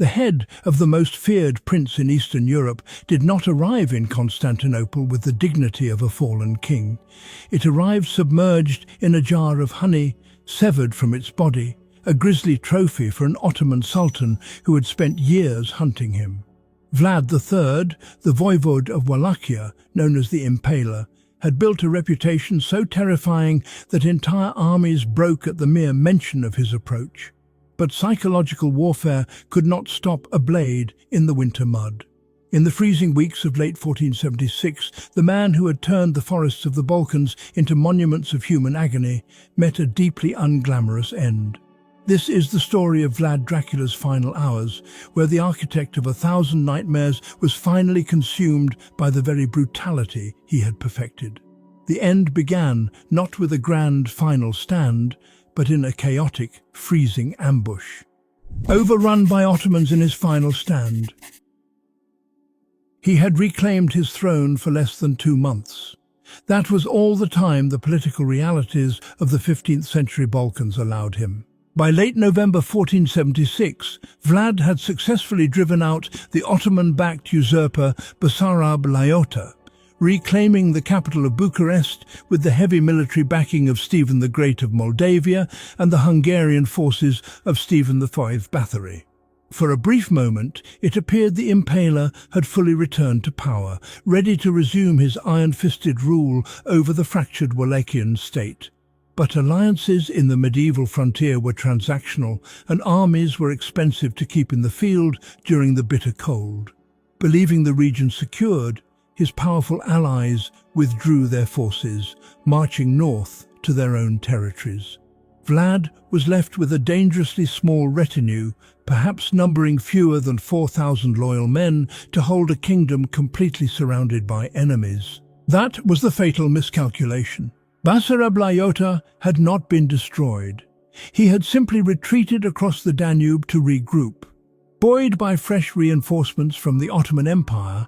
The head of the most feared prince in Eastern Europe did not arrive in Constantinople with the dignity of a fallen king. It arrived submerged in a jar of honey, severed from its body, a grisly trophy for an Ottoman sultan who had spent years hunting him. Vlad III, the voivode of Wallachia, known as the Impaler, had built a reputation so terrifying that entire armies broke at the mere mention of his approach. But psychological warfare could not stop a blade in the winter mud. In the freezing weeks of late 1476, the man who had turned the forests of the Balkans into monuments of human agony met a deeply unglamorous end. This is the story of Vlad Dracula's final hours, where the architect of 1,000 nightmares was finally consumed by the very brutality he had perfected. The end began not with a grand final stand, but in a chaotic, freezing ambush. Overrun by Ottomans in his final stand, he had reclaimed his throne for less than 2 months. That was all the time the political realities of the 15th century Balkans allowed him. By late November 1476, Vlad had successfully driven out the Ottoman-backed usurper Basarab Laiotă, reclaiming the capital of Bucharest with the heavy military backing of Stephen the Great of Moldavia and the Hungarian forces of Stephen V Bathory. For a brief moment, it appeared the Impaler had fully returned to power, ready to resume his iron-fisted rule over the fractured Wallachian state. But alliances in the medieval frontier were transactional, and armies were expensive to keep in the field during the bitter cold. Believing the region secured, his powerful allies withdrew their forces, marching north to their own territories. Vlad was left with a dangerously small retinue, perhaps numbering fewer than 4,000 loyal men, to hold a kingdom completely surrounded by enemies. That was the fatal miscalculation. Basarab Laiotă had not been destroyed. He had simply retreated across the Danube to regroup. Buoyed by fresh reinforcements from the Ottoman Empire,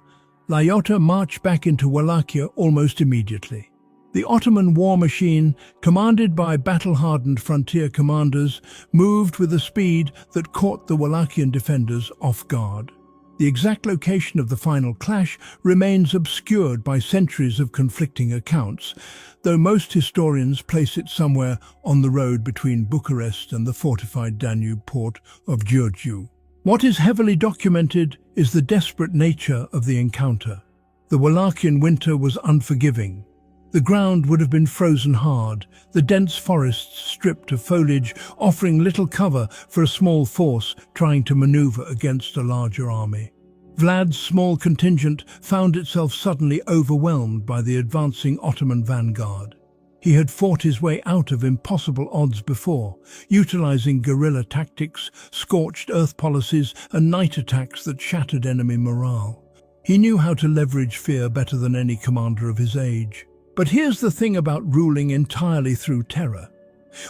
Laiotă marched back into Wallachia almost immediately. The Ottoman war machine, commanded by battle-hardened frontier commanders, moved with a speed that caught the Wallachian defenders off guard. The exact location of the final clash remains obscured by centuries of conflicting accounts, though most historians place it somewhere on the road between Bucharest and the fortified Danube port of Giurgiu. What is heavily documented is the desperate nature of the encounter. The Wallachian winter was unforgiving. The ground would have been frozen hard, the dense forests stripped of foliage, offering little cover for a small force trying to maneuver against a larger army. Vlad's small contingent found itself suddenly overwhelmed by the advancing Ottoman vanguard. He had fought his way out of impossible odds before, utilizing guerrilla tactics, scorched earth policies, and night attacks that shattered enemy morale. He knew how to leverage fear better than any commander of his age. But here's the thing about ruling entirely through terror.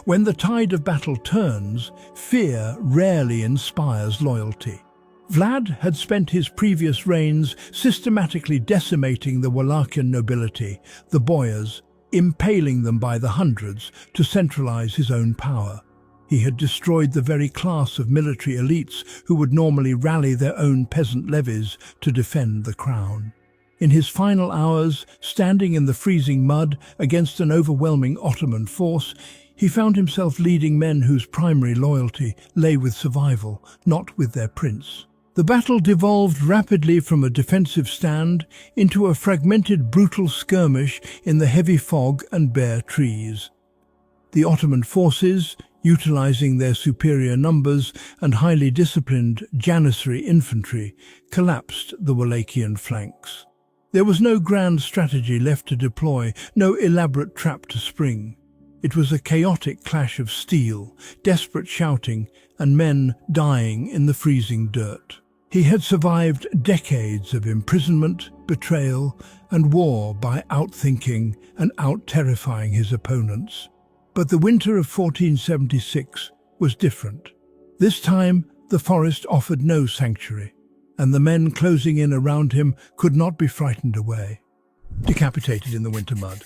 When the tide of battle turns, fear rarely inspires loyalty. Vlad had spent his previous reigns systematically decimating the Wallachian nobility, the boyars, impaling them by the hundreds to centralize his own power. He had destroyed the very class of military elites who would normally rally their own peasant levies to defend the crown. In his final hours, standing in the freezing mud against an overwhelming Ottoman force, he found himself leading men whose primary loyalty lay with survival, not with their prince. The battle devolved rapidly from a defensive stand into a fragmented, brutal skirmish in the heavy fog and bare trees. The Ottoman forces, utilizing their superior numbers and highly disciplined Janissary infantry, collapsed the Wallachian flanks. There was no grand strategy left to deploy, no elaborate trap to spring. It was a chaotic clash of steel, desperate shouting, and men dying in the freezing dirt. He had survived decades of imprisonment, betrayal, and war by outthinking and out-terrifying his opponents. But the winter of 1476 was different. This time, the forest offered no sanctuary, and the men closing in around him could not be frightened away. Decapitated in the winter mud.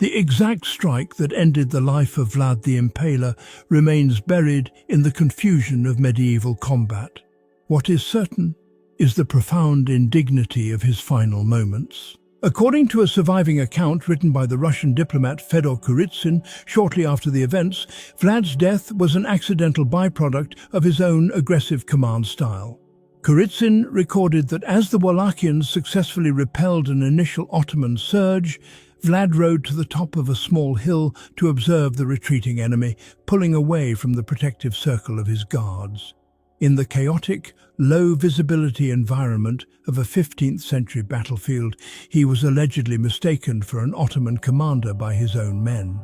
The exact strike that ended the life of Vlad the Impaler remains buried in the confusion of medieval combat. What is certain is the profound indignity of his final moments. According to a surviving account written by the Russian diplomat Fedor Kuritsyn shortly after the events, Vlad's death was an accidental byproduct of his own aggressive command style. Kuritsyn recorded that as the Wallachians successfully repelled an initial Ottoman surge, Vlad rode to the top of a small hill to observe the retreating enemy, pulling away from the protective circle of his guards. In the chaotic, low-visibility environment of a 15th century battlefield, he was allegedly mistaken for an Ottoman commander by his own men.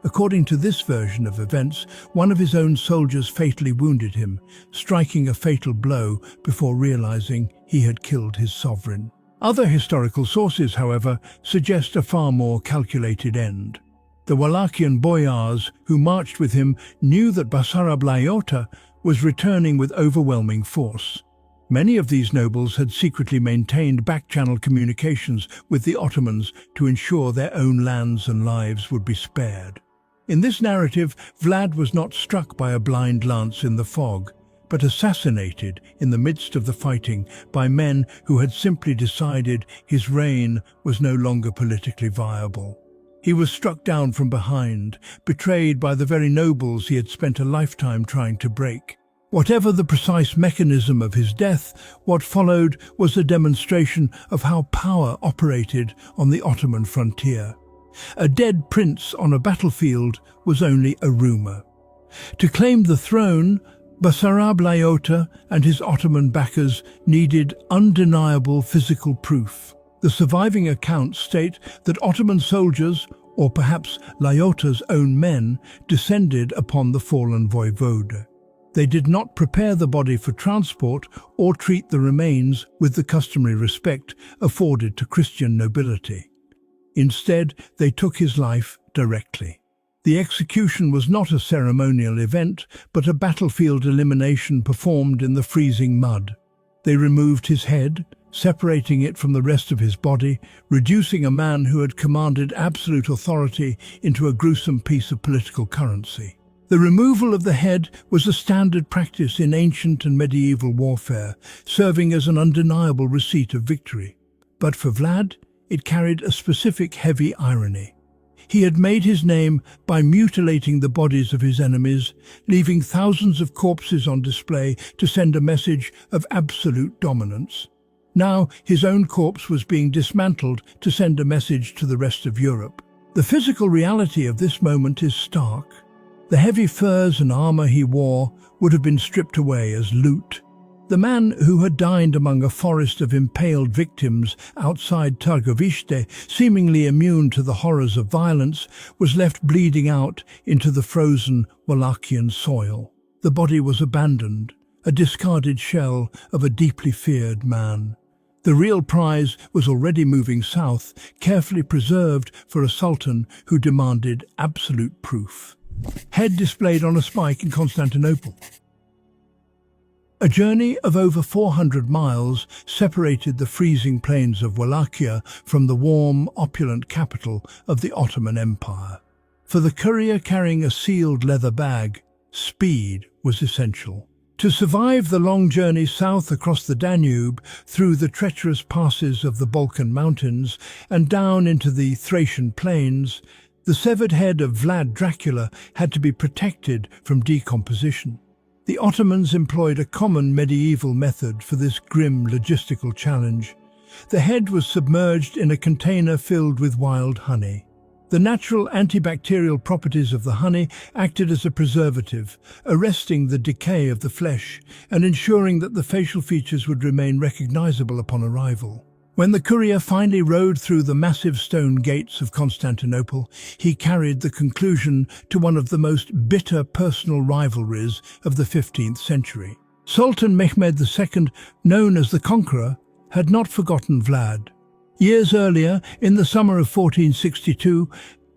According to this version of events, one of his own soldiers fatally wounded him, striking a fatal blow before realizing he had killed his sovereign. Other historical sources, however, suggest a far more calculated end. The Wallachian boyars who marched with him knew that Basarab Laiotă was returning with overwhelming force. Many of these nobles had secretly maintained back-channel communications with the Ottomans to ensure their own lands and lives would be spared. In this narrative, Vlad was not struck by a blind lance in the fog, but assassinated in the midst of the fighting by men who had simply decided his reign was no longer politically viable. He was struck down from behind, betrayed by the very nobles he had spent a lifetime trying to break. Whatever the precise mechanism of his death, what followed was a demonstration of how power operated on the Ottoman frontier. A dead prince on a battlefield was only a rumor. To claim the throne, Basarab Laiotă and his Ottoman backers needed undeniable physical proof. The surviving accounts state that Ottoman soldiers, or perhaps Laiotă's own men, descended upon the fallen voivode. They did not prepare the body for transport or treat the remains with the customary respect afforded to Christian nobility. Instead, they took his life directly. The execution was not a ceremonial event, but a battlefield elimination performed in the freezing mud. They removed his head, separating it from the rest of his body, reducing a man who had commanded absolute authority into a gruesome piece of political currency. The removal of the head was a standard practice in ancient and medieval warfare, serving as an undeniable receipt of victory. But for Vlad, it carried a specific heavy irony. He had made his name by mutilating the bodies of his enemies, leaving thousands of corpses on display to send a message of absolute dominance. Now his own corpse was being dismantled to send a message to the rest of Europe. The physical reality of this moment is stark. The heavy furs and armor he wore would have been stripped away as loot. The man who had dined among a forest of impaled victims outside Târgoviște, seemingly immune to the horrors of violence, was left bleeding out into the frozen Wallachian soil. The body was abandoned, a discarded shell of a deeply feared man. The real prize was already moving south, carefully preserved for a sultan who demanded absolute proof. Head displayed on a spike in Constantinople. A journey of over 400 miles separated the freezing plains of Wallachia from the warm, opulent capital of the Ottoman Empire. For the courier carrying a sealed leather bag, speed was essential. To survive the long journey south across the Danube, through the treacherous passes of the Balkan Mountains, and down into the Thracian plains, the severed head of Vlad Dracula had to be protected from decomposition. The Ottomans employed a common medieval method for this grim logistical challenge. The head was submerged in a container filled with wild honey. The natural antibacterial properties of the honey acted as a preservative, arresting the decay of the flesh and ensuring that the facial features would remain recognizable upon arrival. When the courier finally rode through the massive stone gates of Constantinople, he carried the conclusion to one of the most bitter personal rivalries of the 15th century. Sultan Mehmed II, known as the Conqueror, had not forgotten Vlad. Years earlier, in the summer of 1462,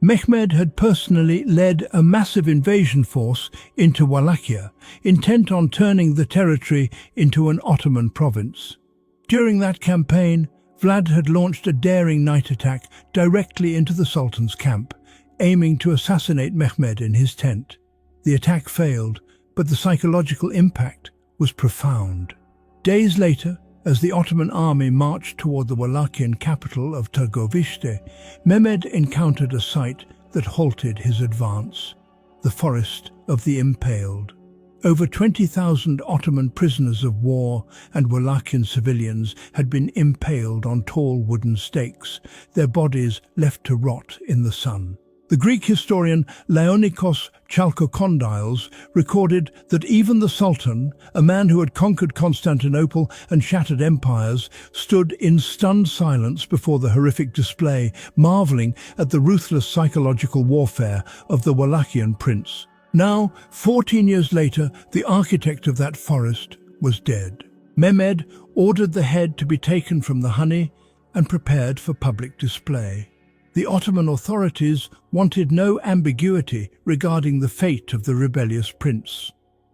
Mehmed had personally led a massive invasion force into Wallachia, intent on turning the territory into an Ottoman province. During that campaign, Vlad had launched a daring night attack directly into the Sultan's camp, aiming to assassinate Mehmed in his tent. The attack failed, but the psychological impact was profound. Days later, as the Ottoman army marched toward the Wallachian capital of Târgoviște, Mehmed encountered a sight that halted his advance: the Forest of the Impaled. Over 20,000 Ottoman prisoners of war and Wallachian civilians had been impaled on tall wooden stakes, their bodies left to rot in the sun. The Greek historian Laonikos Chalkokondyles recorded that even the Sultan, a man who had conquered Constantinople and shattered empires, stood in stunned silence before the horrific display, marveling at the ruthless psychological warfare of the Wallachian prince. Now, 14 years later, the architect of that forest was dead. Mehmed ordered the head to be taken from the honey and prepared for public display. The Ottoman authorities wanted no ambiguity regarding the fate of the rebellious prince.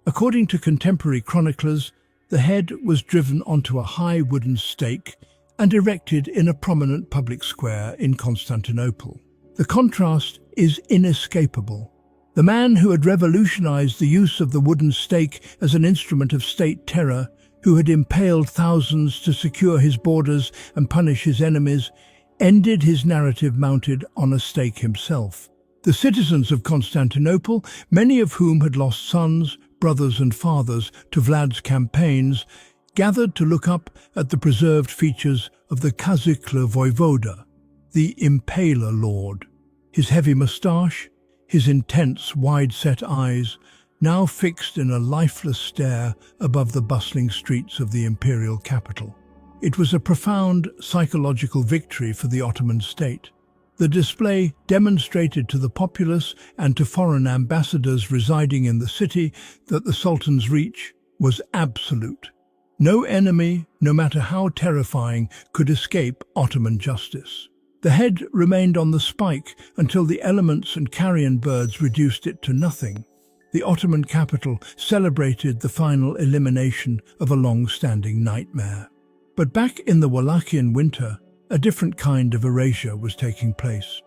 According to contemporary chroniclers, the head was driven onto a high wooden stake and erected in a prominent public square in Constantinople. The contrast is inescapable. The man who had revolutionized the use of the wooden stake as an instrument of state terror, who had impaled thousands to secure his borders and punish his enemies, ended his narrative mounted on a stake himself. The citizens of Constantinople, many of whom had lost sons, brothers and fathers to Vlad's campaigns, gathered to look up at the preserved features of the Kazikli voivode, the Impaler lord. His heavy moustache, his intense, wide-set eyes, now fixed in a lifeless stare above the bustling streets of the imperial capital. It was a profound psychological victory for the Ottoman state. The display demonstrated to the populace and to foreign ambassadors residing in the city that the Sultan's reach was absolute. No enemy, no matter how terrifying, could escape Ottoman justice. The head remained on the spike until the elements and carrion birds reduced it to nothing. The Ottoman capital celebrated the final elimination of a long-standing nightmare. But back in the Wallachian winter, a different kind of erasure was taking place.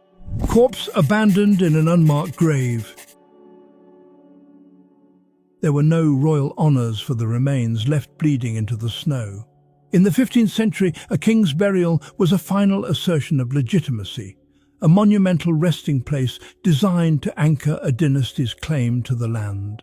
Corpse abandoned in an unmarked grave. There were no royal honors for the remains left bleeding into the snow. In the 15th century, a king's burial was a final assertion of legitimacy, a monumental resting place designed to anchor a dynasty's claim to the land.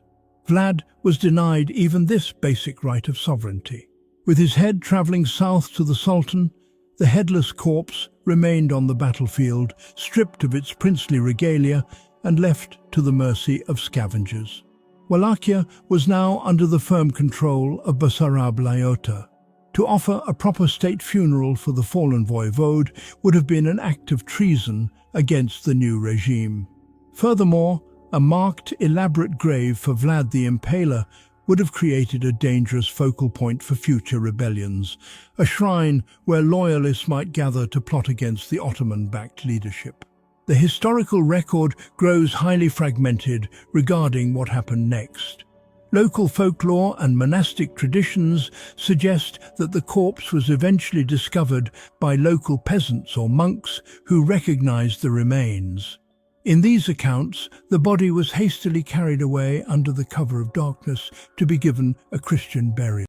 Vlad was denied even this basic right of sovereignty. With his head traveling south to the Sultan, the headless corpse remained on the battlefield, stripped of its princely regalia and left to the mercy of scavengers. Wallachia was now under the firm control of Basarab Laiotă. To offer a proper state funeral for the fallen voivode would have been an act of treason against the new regime. Furthermore, a marked, elaborate grave for Vlad the Impaler would have created a dangerous focal point for future rebellions, a shrine where loyalists might gather to plot against the Ottoman-backed leadership. The historical record grows highly fragmented regarding what happened next. Local folklore and monastic traditions suggest that the corpse was eventually discovered by local peasants or monks who recognized the remains. In these accounts, the body was hastily carried away under the cover of darkness to be given a Christian burial.